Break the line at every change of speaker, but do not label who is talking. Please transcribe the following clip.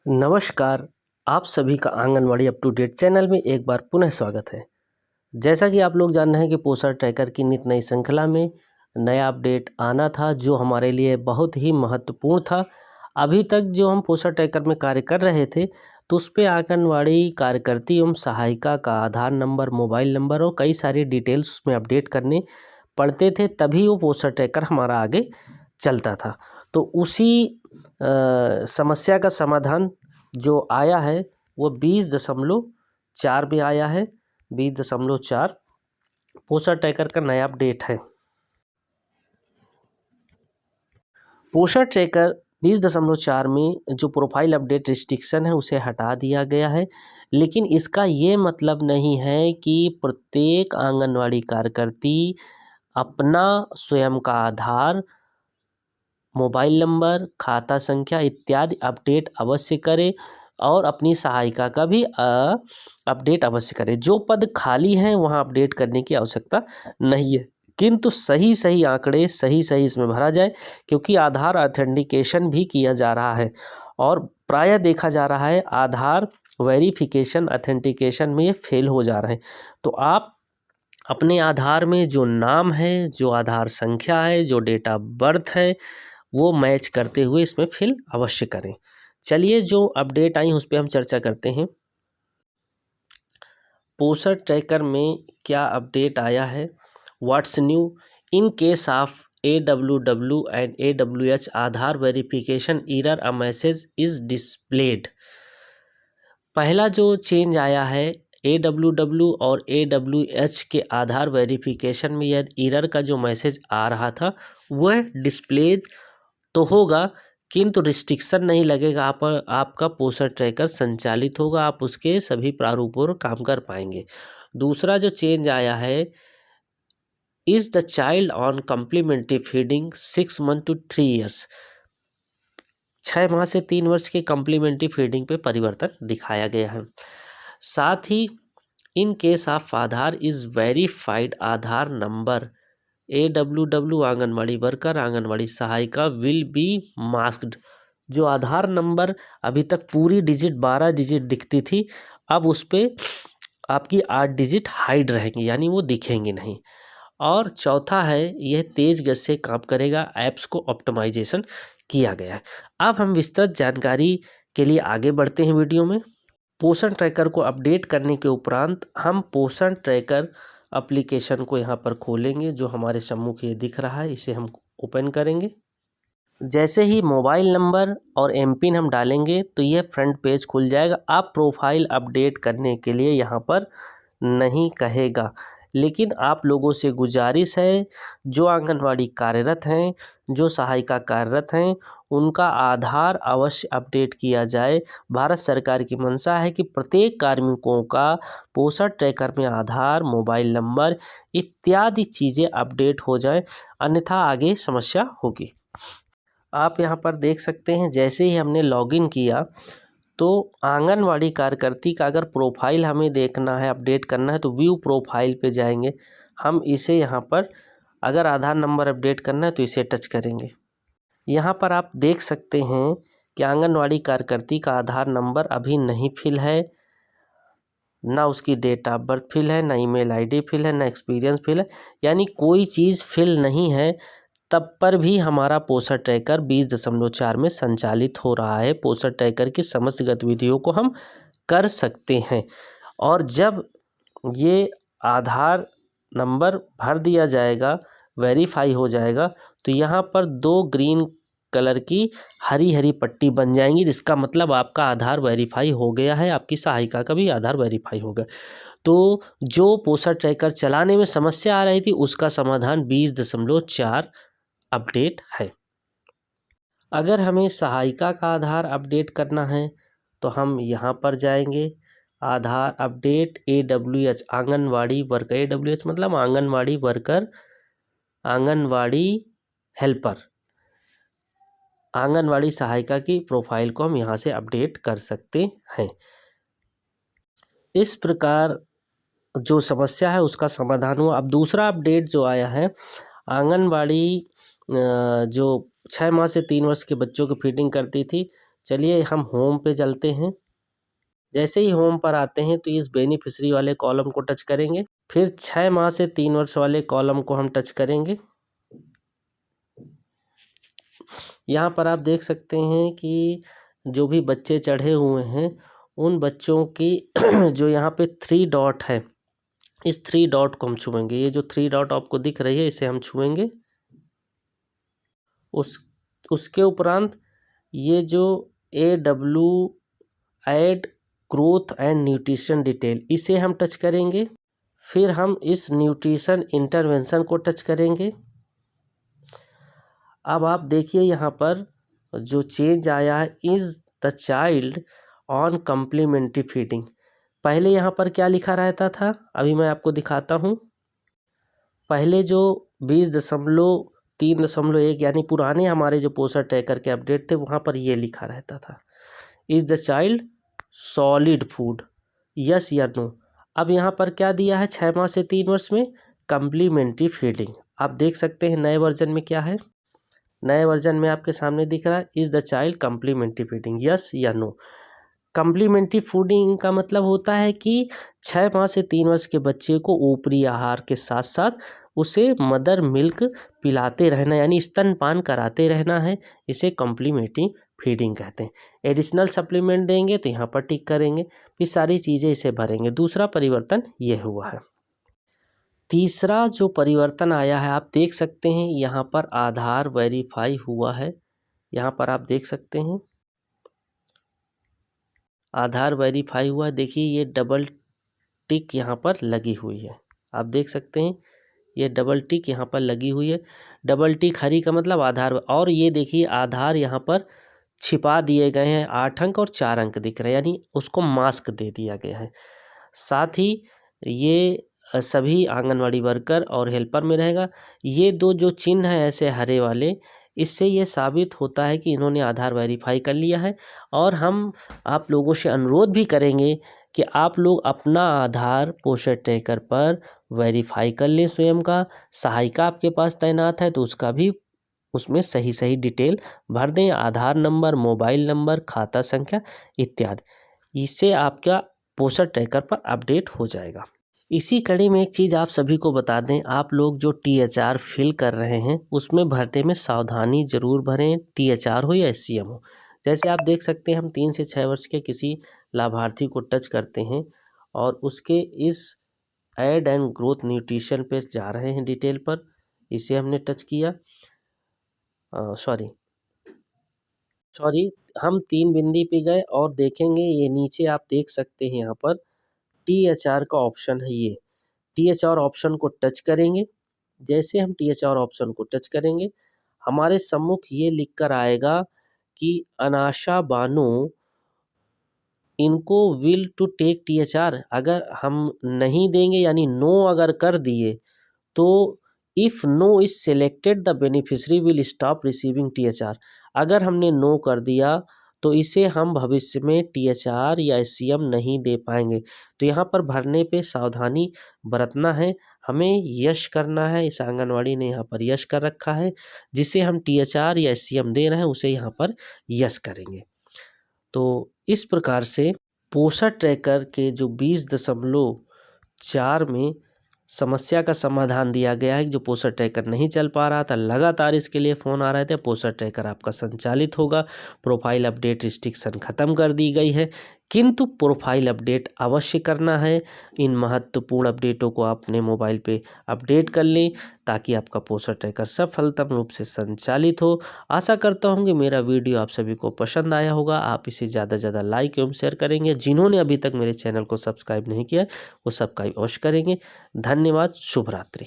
नमस्कार, आप सभी का Anganwadi up to date channel में एक बार पुनः स्वागत है। जैसा कि आप लोग जान रहे हैं कि पोषण ट्रैकर की नित नई श्रृंखला में नया अपडेट आना था जो हमारे लिए बहुत ही महत्वपूर्ण था। अभी तक जो हम पोषण ट्रैकर में कार्य कर रहे थे तो उस पे आंगनवाड़ी कार्यकर्ती एवं सहायिका का आधार नंबर, मोबाइल नंबर और कई सारी डिटेल्स उसमें अपडेट करने पड़ते थे, तभी वो पोषण ट्रैकर हमारा आगे चलता था। तो उसी समस्या का समाधान जो आया है वो 20.4 में आया है। 20.4 पोषण ट्रैकर का नया अपडेट है। पोषण ट्रैकर 20.4 में जो प्रोफाइल अपडेट रिस्ट्रिक्शन है उसे हटा दिया गया है, लेकिन इसका ये मतलब नहीं है कि प्रत्येक आंगनवाड़ी कार्यकर्ती अपना स्वयं का आधार, मोबाइल नंबर, खाता संख्या इत्यादि अपडेट अवश्य करे और अपनी सहायिका का भी अपडेट अवश्य करे। जो पद खाली हैं वहाँ अपडेट करने की आवश्यकता नहीं है, किंतु सही आंकड़े सही इसमें भरा जाए, क्योंकि आधार ऑथेंटिकेशन भी किया जा रहा है और प्रायः देखा जा रहा है आधार वेरिफिकेशन ऑथेंटिकेशन में ये फेल हो जा रहे हैं। तो आप अपने आधार में जो नाम है, जो आधार संख्या है, जो डेट ऑफ बर्थ है वो मैच करते हुए इसमें फिल अवश्य करें। चलिए जो अपडेट आई उस पर हम चर्चा करते हैं। पोषण ट्रैकर में क्या अपडेट आया है, what's new in case of AWW and AWH Aadhaar verification error a message is displayed. पहला जो चेंज आया है AWW और AWH के आधार वेरिफिकेशन में यह एरर का जो मैसेज आ रहा था वह डिस्प्ले तो होगा, किंतु रिस्ट्रिक्शन नहीं लगेगा। आपका पोषण ट्रैकर संचालित होगा, आप उसके सभी प्रारूपों पर काम कर पाएंगे। दूसरा जो चेंज आया है, is the child on complementary feeding 6 month to 3 years. 6 माह से 3 वर्ष की कम्प्लीमेंट्री फीडिंग पे परिवर्तन दिखाया गया है। साथ ही in case of Aadhaar is verified Aadhaar number AWW anganwadi worker, anganwadi सहायिका विल बी मास्क्ड। जो आधार नंबर अभी तक पूरी डिजिट 12 डिजिट दिखती थी, अब उस पर आपकी 8 डिजिट हाइड रहेंगी, यानी वो दिखेंगे नहीं। और चौथा है, यह तेज गति से काम करेगा, ऐप्स को ऑप्टिमाइजेशन किया गया है। अब हम विस्तृत जानकारी के लिए आगे बढ़ते हैं वीडियो में। पोषण ट्रैकर को अपडेट करने के उपरांत हम पोषण ट्रैकर एप्लीकेशन को यहाँ पर खोलेंगे। जो हमारे सम्मुख ये दिख रहा है इसे हम ओपन करेंगे। जैसे ही मोबाइल नंबर और एमपिन हम डालेंगे तो यह फ्रंट पेज खुल जाएगा। आप प्रोफाइल अपडेट करने के लिए यहाँ पर नहीं कहेगा, लेकिन आप लोगों से गुजारिश है, जो आंगनवाड़ी कार्यरत हैं, जो सहायिका कार्यरत हैं, उनका आधार अवश्य अपडेट किया जाए। भारत सरकार की मंशा है कि प्रत्येक कार्मिकों का पोषण ट्रैकर में आधार, मोबाइल नंबर इत्यादि चीज़ें अपडेट हो जाए, अन्यथा आगे समस्या होगी। आप यहाँ पर देख सकते हैं, जैसे ही हमने लॉगिन किया तो आंगनवाड़ी कार्यकर्ती का अगर प्रोफाइल हमें देखना है, अपडेट करना है, तो व्यू प्रोफाइल पे जाएंगे। हम इसे यहाँ पर अगर आधार नंबर अपडेट करना है तो इसे टच करेंगे। यहाँ पर आप देख सकते हैं कि आंगनवाड़ी कार्यकर्ती का आधार नंबर अभी नहीं फिल है, ना उसकी डेट ऑफ बर्थ फिल है, ना ईमेल आईडी फिल है, ना एक्सपीरियंस फिल है, यानी कोई चीज़ फिल नहीं है। तब पर भी हमारा पोषण ट्रैकर 20.4 में संचालित हो रहा है। पोषण ट्रैकर की समस्त गतिविधियों को हम कर सकते हैं। और जब ये आधार नंबर भर दिया जाएगा, वेरीफाई हो जाएगा, तो यहाँ पर 2 ग्रीन कलर की हरी पट्टी बन जाएंगी, जिसका मतलब आपका आधार वेरीफाई हो गया है, आपकी सहायिका का भी आधार वेरीफाई हो गया। तो जो पोषण ट्रैकर चलाने में समस्या आ रही थी उसका समाधान 20.4 अपडेट है। अगर हमें सहायिका का आधार अपडेट करना है तो हम यहाँ पर जाएंगे, Aadhaar update AWH anganwadi worker, AWH मतलब आंगनवाड़ी वर्कर, आंगनवाड़ी हेल्पर, आंगनवाड़ी सहायिका की प्रोफाइल को हम यहाँ से अपडेट कर सकते हैं। इस प्रकार जो समस्या है उसका समाधान हुआ। अब दूसरा अपडेट जो आया है, आंगनवाड़ी जो 6 माह से 3 वर्ष के बच्चों की फीडिंग करती थी चलिए हम होम पे चलते हैं। जैसे ही होम पर आते हैं तो इस बेनिफिशियरी वाले कॉलम को टच करेंगे। फिर 6 माह से 3 वर्ष वाले कॉलम को हम टच करेंगे। यहाँ पर आप देख सकते हैं कि जो भी बच्चे चढ़े हुए हैं उन बच्चों की जो यहाँ पे 3 डॉट है, इस 3 डॉट को हम छुएंगे। ये जो 3 डॉट आपको दिख रही है इसे हम छुएंगे। उसके उपरांत ये जो AW add growth and nutrition detail, इसे हम टच करेंगे। फिर हम इस न्यूट्रिशन इंटरवेंशन को टच करेंगे। अब आप देखिए यहाँ पर जो चेंज आया है, is the child on complementary feeding. पहले यहाँ पर क्या लिखा रहता था, अभी मैं आपको दिखाता हूँ। पहले जो 20.3.1 यानी पुराने हमारे जो पोषण ट्रैकर के अपडेट थे वहाँ पर ये लिखा रहता था, is the child solid food, yes या नो। अब यहाँ पर क्या दिया है, 6 माह से 3 वर्ष में कम्प्लीमेंट्री फीडिंग। आप देख सकते हैं नए वर्जन में क्या है। नए वर्जन में आपके सामने दिख रहा है, is the child complementary feeding, yes या नो। कम्प्लीमेंट्री फूडिंग का मतलब होता है कि 6 माह से 3 वर्ष के बच्चे को ऊपरी आहार के साथ साथ उसे मदर मिल्क पिलाते रहना, यानी स्तनपान कराते रहना है। इसे कम्प्लीमेंट्री फीडिंग कहते हैं। एडिशनल सप्लीमेंट देंगे तो यहाँ पर टिक करेंगे, फिर सारी चीज़ें इसे भरेंगे। दूसरा परिवर्तन ये हुआ है। तीसरा जो परिवर्तन आया है, आप देख सकते हैं यहाँ पर आधार वेरीफाई हुआ है। यहाँ पर आप देख सकते हैं आधार वेरीफाई हुआ। देखिए ये डबल टिक यहाँ पर लगी हुई है, आप देख सकते हैं ये डबल टिक यहाँ पर लगी हुई है। डबल टिक हरी का मतलब आधार। और ये देखिए आधार यहाँ पर छिपा दिए गए हैं, 8 अंक और 4 अंक दिख रहे हैं, यानी उसको मास्क दे दिया गया है। साथ ही ये सभी आंगनवाड़ी वर्कर और हेल्पर में रहेगा। ये दो जो चिन्ह हैं ऐसे हरे वाले, इससे ये साबित होता है कि इन्होंने आधार वेरीफाई कर लिया है। और हम आप लोगों से अनुरोध भी करेंगे कि आप लोग अपना आधार पोषण ट्रैकर पर वेरीफाई कर लें स्वयं का। सहायिका आपके पास तैनात है तो उसका भी उसमें सही डिटेल भर दें, आधार नंबर, मोबाइल नंबर, खाता संख्या इत्यादि। इससे आपका पोषण ट्रैकर पर अपडेट हो जाएगा। इसी कड़ी में एक चीज़ आप सभी को बता दें, आप लोग जो THR फिल कर रहे हैं उसमें भरने में सावधानी ज़रूर भरें, THR हो या SCM हो। जैसे आप देख सकते हैं हम 3 से 6 वर्ष के किसी लाभार्थी को टच करते हैं और उसके इस ऐड एंड ग्रोथ न्यूट्रिशन पर जा रहे हैं डिटेल पर, इसे हमने टच किया। सॉरी हम 3 बिंदी पे गए और देखेंगे ये नीचे आप देख सकते हैं यहाँ पर THR का ऑप्शन है। ये THR ऑप्शन को टच करेंगे। जैसे हम THR ऑप्शन को टच करेंगे हमारे सम्मुख ये लिख कर आएगा कि अनाशा बानो इनको विल टू टेक THR। अगर हम नहीं देंगे यानी नो अगर कर दिए तो if no is selected the beneficiary will stop receiving THR। अगर हमने नो कर दिया तो इसे हम भविष्य में THR या SCM नहीं दे पाएंगे। तो यहाँ पर भरने पे सावधानी बरतना है, हमें यश करना है। इस आंगनवाड़ी ने यहाँ पर यश कर रखा है, जिसे हम THR या SCM दे रहे हैं उसे यहाँ पर यश करेंगे। तो इस प्रकार से पोषण ट्रैकर के जो 20.4 में समस्या का समाधान दिया गया है। जो पोषण ट्रैकर नहीं चल पा रहा था, लगातार इसके लिए फ़ोन आ रहे थे, पोषण ट्रैकर आपका संचालित होगा। प्रोफाइल अपडेट रिस्ट्रिक्शन ख़त्म कर दी गई है, किंतु प्रोफाइल अपडेट अवश्य करना है। इन महत्वपूर्ण अपडेटों को अपने मोबाइल पे अपडेट कर लें ताकि आपका पोषण ट्रैकर सफलतम रूप से संचालित हो। आशा करता हूँ कि मेरा वीडियो आप सभी को पसंद आया होगा। आप इसे ज़्यादा से ज़्यादा लाइक एवं शेयर करेंगे। जिन्होंने अभी तक मेरे चैनल को सब्सक्राइब नहीं किया वो सब्सक्राइब अवश्य करेंगे। धन्यवाद। शुभ रात्रि।